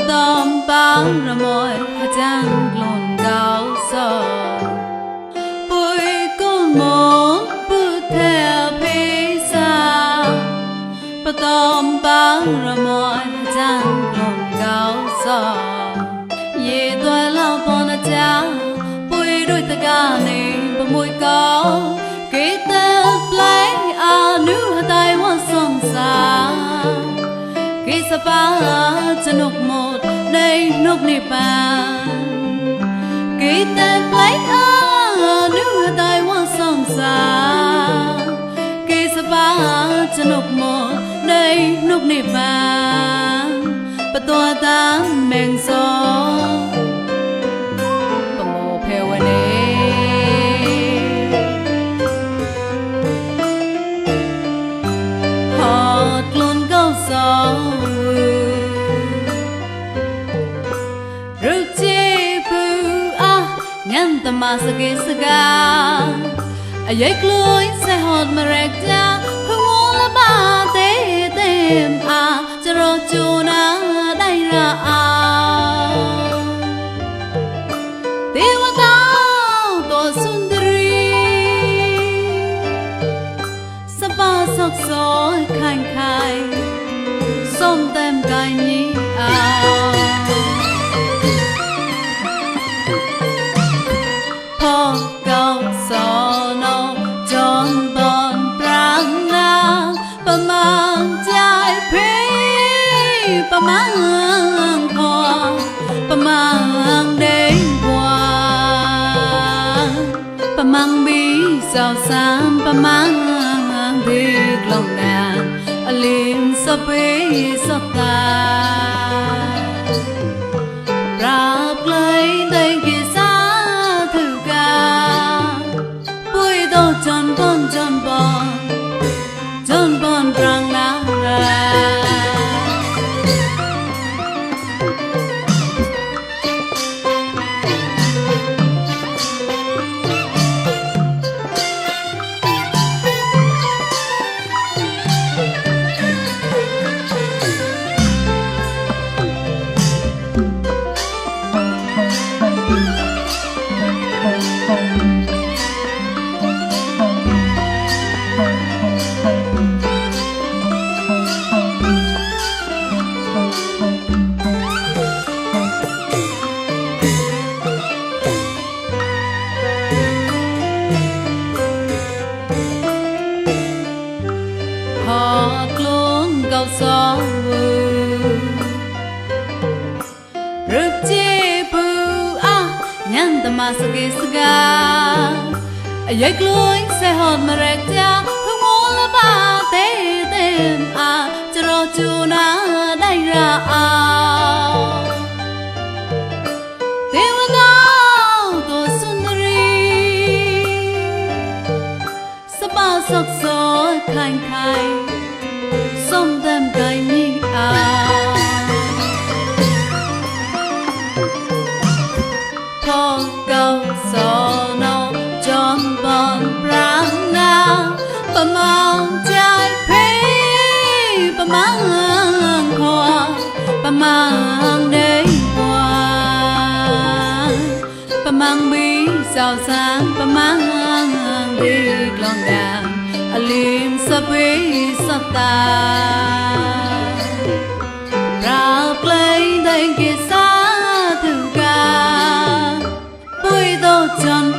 Tom bang ramoy hajang glon gao so Bui con mon bút theo phê sa Tom bang ramoy hajang glon gao so Ye toa lao bon a cha Bui đôi ta ga ni ba mùi cao Kê ta play a nu ha tai wa song sa Kê sa pa chân nục một đây nục nị bàn Kê ta play a nu ha tai wa song sa Kê sa pa chân nục một đây nục nị bàn Ba toa ta mèng so Ba mô phèo wa nê Hot luôn gao so Ruk chi pu a Ngan ta ma sa ke sa ga A yai klui se hot ma rek ja Hu mo la ba te tem a Charo chu na dai ra a Dewa tao to sundari Sa ba sok so khai khai Som tem kai ni a Po gao so no John bon prang na Pa mang chai phi Pa mang khoa Pa mang đêm qua Pa mang bi sao sam Pa mang thiệt lòng đàn Alim sa bi sa ta Rap lấy tay kia xa thử ca Bui đâu tròn bon Tròn bon răng ná ra Hot luôn gao so Ruk chi pu a Nhan ta ma sa ke sa ga A yai klui se hot ma rek ja Hu mo la ba te tem a Charo chu na dai ra a Dewa tao to sundari Sa ba sok so khai khai Som tem kai ni a Po gao so no John bon prang na Pa mang chai phi Pa mang khoa Pa mang đêm qua Pa mang bi sao sáng Pa mang thiệt lòng đàn Alim sa bi sa ta Rap lấy tay kia xa thử ca Bui đâu tròn